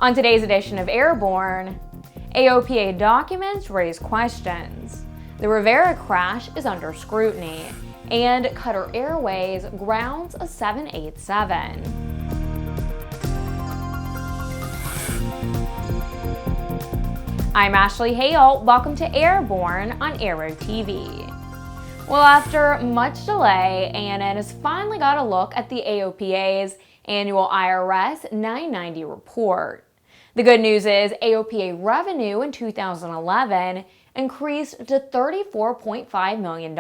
On today's edition of Airborne, AOPA documents raise questions, the Rivera crash is under scrutiny, and Qatar Airways grounds a 787. I'm Ashley Hale. Welcome to Airborne on Aero-TV. Well, after much delay, ANN has finally got a look at the AOPA's annual IRS 990 report. The good news is AOPA revenue in 2011 increased to $34.5 million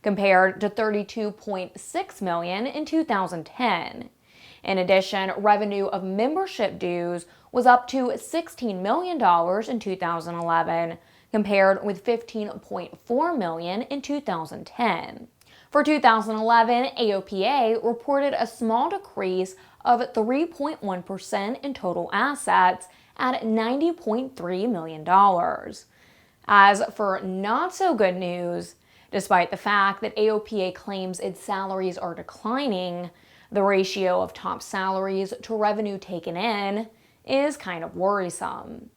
compared to $32.6 million in 2010. In addition, revenue of membership dues was up to $16 million in 2011 compared with $15.4 million in 2010. For 2011, AOPA reported a small decrease of 3.1% in total assets at $90.3 million. As for not so good news, despite the fact that AOPA claims its salaries are declining, the ratio of top salaries to revenue taken in is kind of worrisome.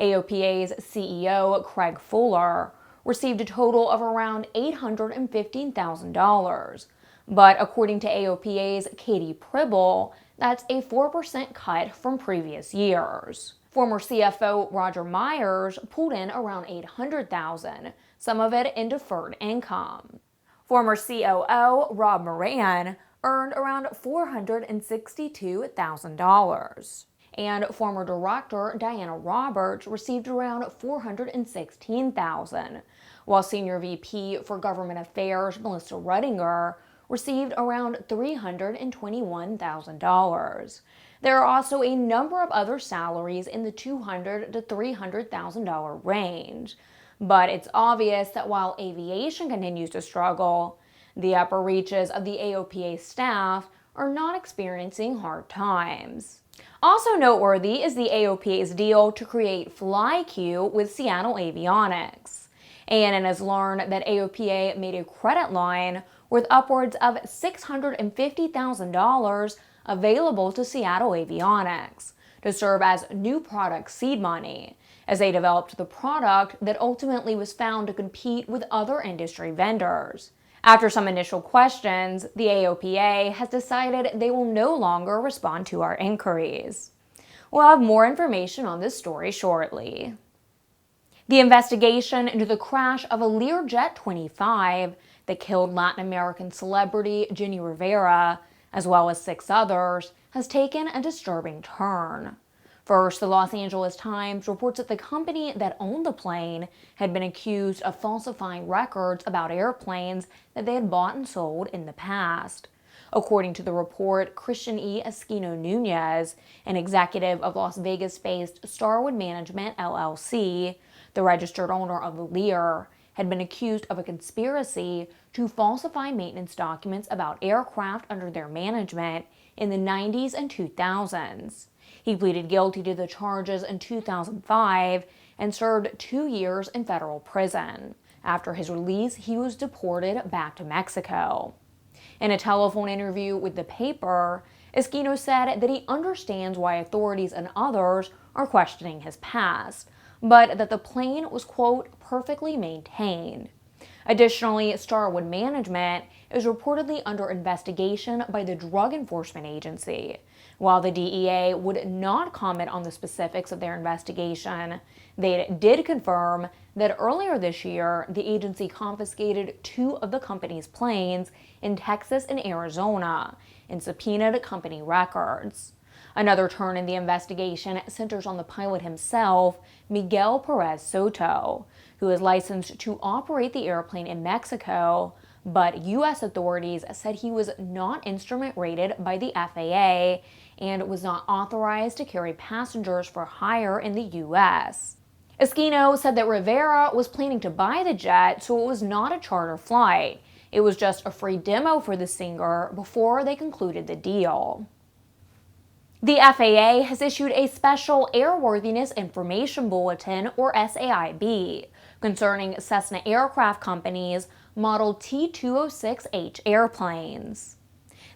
AOPA's CEO, Craig Fuller, received a total of around $815,000. But according to AOPA's Katie Pribble, that's a 4% cut from previous years. Former CFO Roger Myers pulled in around $800,000, some of it in deferred income. Former COO Rob Moran earned around $462,000. And former director Diana Roberts received around $416,000, while Senior VP for Government Affairs Melissa Ruttinger received around $321,000. There are also a number of other salaries in the $200,000 to $300,000 range. But it's obvious that while aviation continues to struggle, the upper reaches of the AOPA staff are not experiencing hard times. Also noteworthy is the AOPA's deal to create FlyQ with Seattle Avionics. ANN has learned that AOPA made a credit line worth upwards of $650,000 available to Seattle Avionics to serve as new product seed money, as they developed the product that ultimately was found to compete with other industry vendors. After some initial questions, the AOPA has decided they will no longer respond to our inquiries. We'll have more information on this story shortly. The investigation into the crash of a Lear Jet 25 that killed Latin American celebrity Jenni Rivera, as well as 6 others, has taken a disturbing turn. First, the Los Angeles Times reports that the company that owned the plane had been accused of falsifying records about airplanes that they had bought and sold in the past. According to the report, Christian E. Esquino Nunez, an executive of Las Vegas-based Starwood Management, LLC, the registered owner of the Lear, had been accused of a conspiracy to falsify maintenance documents about aircraft under their management in the 90s and 2000s. He pleaded guilty to the charges in 2005 and served 2 years in federal prison. After his release, he was deported back to Mexico. In a telephone interview with the paper, Esquino said that he understands why authorities and others are questioning his past, but that the plane was, quote, perfectly maintained. Additionally, Starwood Management is reportedly under investigation by the Drug Enforcement Agency. While the DEA would not comment on the specifics of their investigation, they did confirm that earlier this year, the agency confiscated 2 of the company's planes in Texas and Arizona and subpoenaed company records. Another turn in the investigation centers on the pilot himself, Miguel Perez Soto, who is licensed to operate the airplane in Mexico, but U.S. authorities said he was not instrument rated by the FAA and was not authorized to carry passengers for hire in the U.S. Esquino said that Rivera was planning to buy the jet, so it was not a charter flight. It was just a free demo for the singer before they concluded the deal. The FAA has issued a special Airworthiness Information Bulletin, or SAIB, concerning Cessna Aircraft Company's Model T206H airplanes.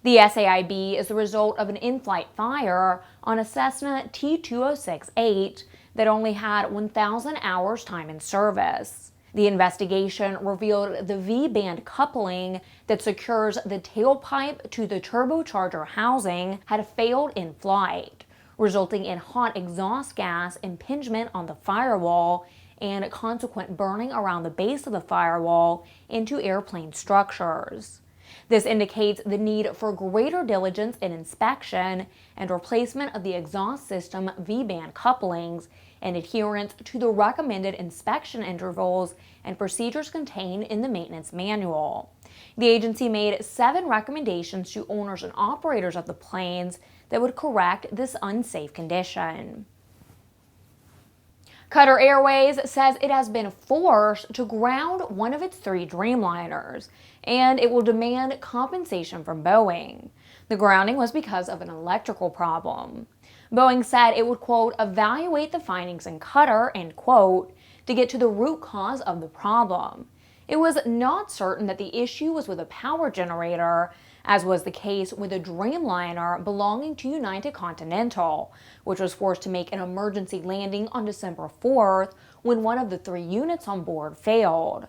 The SAIB is the result of an in-flight fire on a Cessna T-2068 that only had 1,000 hours time in service. The investigation revealed the V-band coupling that secures the tailpipe to the turbocharger housing had failed in flight, resulting in hot exhaust gas impingement on the firewall and consequent burning around the base of the firewall into airplane structures. This indicates the need for greater diligence in inspection and replacement of the exhaust system V-band couplings and adherence to the recommended inspection intervals and procedures contained in the maintenance manual. The agency made 7 recommendations to owners and operators of the planes that would correct this unsafe condition. Qatar Airways says it has been forced to ground one of its 3 Dreamliners, and it will demand compensation from Boeing. The grounding was because of an electrical problem. Boeing said it would, quote, evaluate the findings in Qatar, end quote, to get to the root cause of the problem. It was not certain that the issue was with a power generator, as was the case with a Dreamliner belonging to United Continental, which was forced to make an emergency landing on December 4th when one of the 3 units on board failed.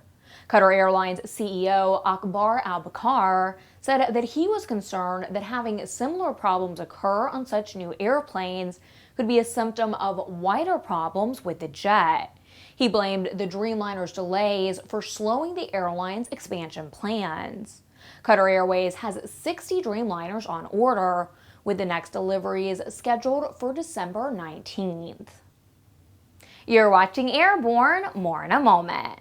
Qatar Airlines CEO Akbar al-Bakr said that he was concerned that having similar problems occur on such new airplanes could be a symptom of wider problems with the jet. He blamed the Dreamliner's delays for slowing the airline's expansion plans. Qatar Airways has 60 Dreamliners on order, with the next deliveries scheduled for December 19th. You're watching Airborne, more in a moment.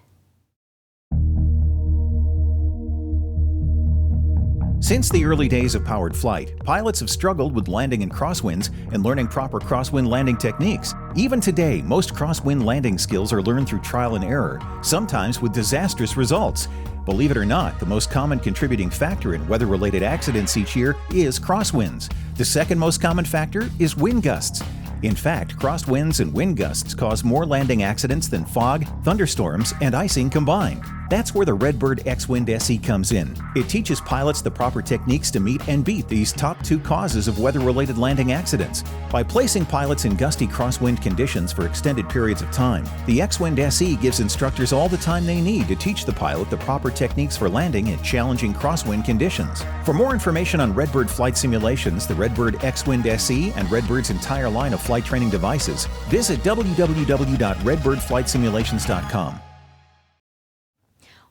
Since the early days of powered flight, pilots have struggled with landing in crosswinds and learning proper crosswind landing techniques. Even today, most crosswind landing skills are learned through trial and error, sometimes with disastrous results. Believe it or not, the most common contributing factor in weather-related accidents each year is crosswinds. The second most common factor is wind gusts. In fact, crosswinds and wind gusts cause more landing accidents than fog, thunderstorms, and icing combined. That's where the Redbird XWind SE comes in. It teaches pilots the proper techniques to meet and beat these top 2 causes of weather-related landing accidents. By placing pilots in gusty crosswind conditions for extended periods of time, the XWind SE gives instructors all the time they need to teach the pilot the proper techniques for landing in challenging crosswind conditions. For more information on Redbird flight simulations, the Redbird XWind SE, and Redbird's entire line of flight training devices, visit www.redbirdflightsimulations.com.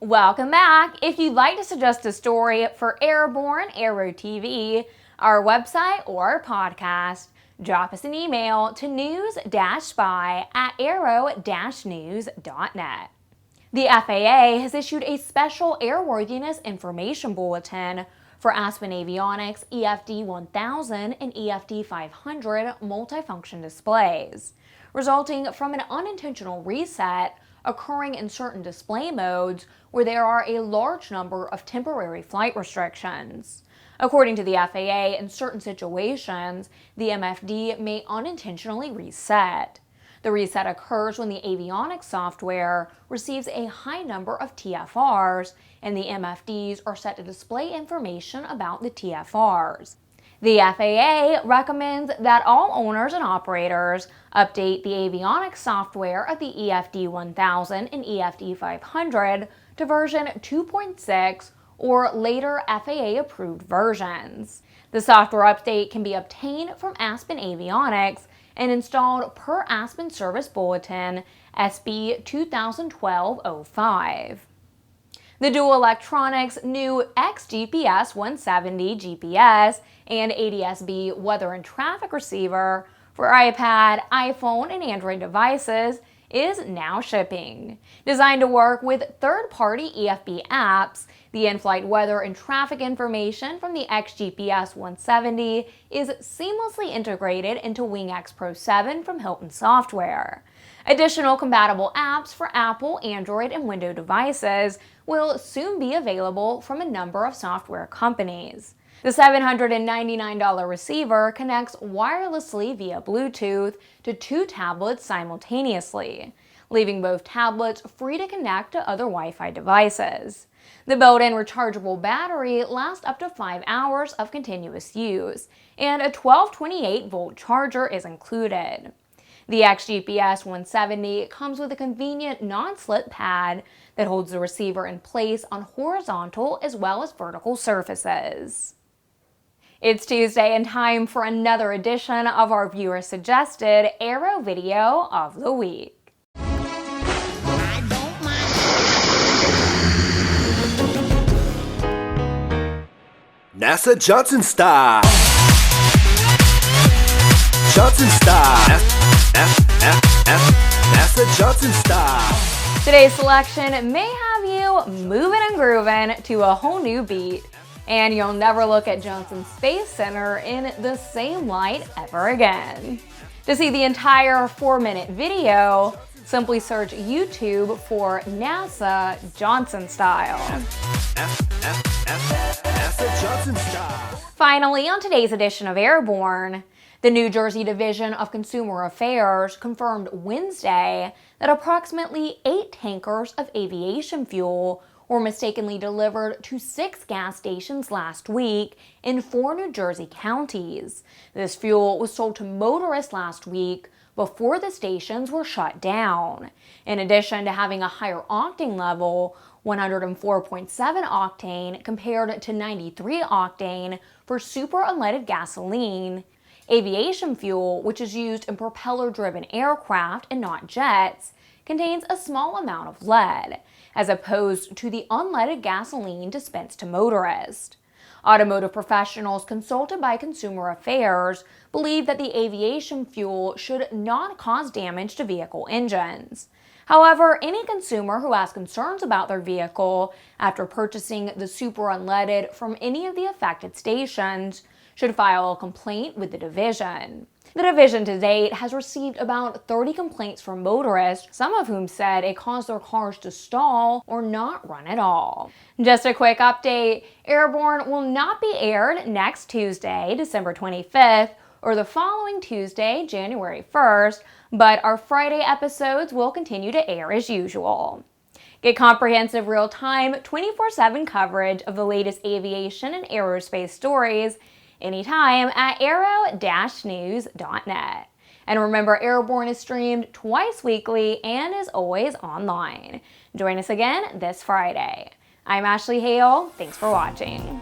Welcome back. If you'd like to suggest a story for Airborne, Aero-TV, our website, or podcast, drop us an email to news-spy@aero-news.net. The FAA has issued a special airworthiness information bulletin for Aspen Avionics EFD 1000 and EFD 500 multifunction displays, resulting from an unintentional reset occurring in certain display modes where there are a large number of temporary flight restrictions. According to the FAA, in certain situations, the MFD may unintentionally reset. The reset occurs when the avionics software receives a high number of TFRs, and the MFDs are set to display information about the TFRs. The FAA recommends that all owners and operators update the avionics software of the EFD 1000 and EFD 500 to version 2.6 or later FAA-approved versions. The software update can be obtained from Aspen Avionics and installed per Aspen Service Bulletin SB 2012-05. The Dual Electronics new XGPS 170 GPS and ADS-B weather and traffic receiver for iPad, iPhone, and Android devices is now shipping. Designed to work with third-party EFB apps, the in-flight weather and traffic information from the XGPS 170 is seamlessly integrated into WingX Pro 7 from Hilton Software. Additional compatible apps for Apple, Android, and Windows devices will soon be available from a number of software companies. The $799 receiver connects wirelessly via Bluetooth to 2 tablets simultaneously, leaving both tablets free to connect to other Wi-Fi devices. The built-in rechargeable battery lasts up to 5 hours of continuous use, and a 1228-volt charger is included. The XGPS 170 comes with a convenient non-slip pad that holds the receiver in place on horizontal as well as vertical surfaces. It's Tuesday and time for another edition of our viewer-suggested Aero Video of the Week. NASA Johnson style. Johnson style. NASA Johnson style. Today's selection may have you moving and grooving to a whole new beat, and you'll never look at Johnson Space Center in the same light ever again. To see the entire 4-minute video, simply search YouTube for NASA Johnson style. Finally, on today's edition of Airborne, the New Jersey Division of Consumer Affairs confirmed Wednesday that approximately 8 tankers of aviation fuel were mistakenly delivered to 6 gas stations last week in 4 New Jersey counties. This fuel was sold to motorists last week before the stations were shut down. In addition to having a higher octane level, 104.7 octane compared to 93 octane for super unleaded gasoline, aviation fuel, which is used in propeller-driven aircraft and not jets, contains a small amount of lead, as opposed to the unleaded gasoline dispensed to motorists. Automotive professionals consulted by Consumer Affairs believe that the aviation fuel should not cause damage to vehicle engines. However, any consumer who has concerns about their vehicle after purchasing the super unleaded from any of the affected stations should file a complaint with the division. The division to date has received about 30 complaints from motorists, some of whom said it caused their cars to stall or not run at all. Just a quick update, Airborne will not be aired next Tuesday, December 25th, or the following Tuesday, January 1st, but our Friday episodes will continue to air as usual. Get comprehensive real-time 24/7 coverage of the latest aviation and aerospace stories anytime at aero-news.net. And remember, Airborne is streamed twice weekly and is always online. Join us again this Friday. I'm Ashley Hale. Thanks for watching.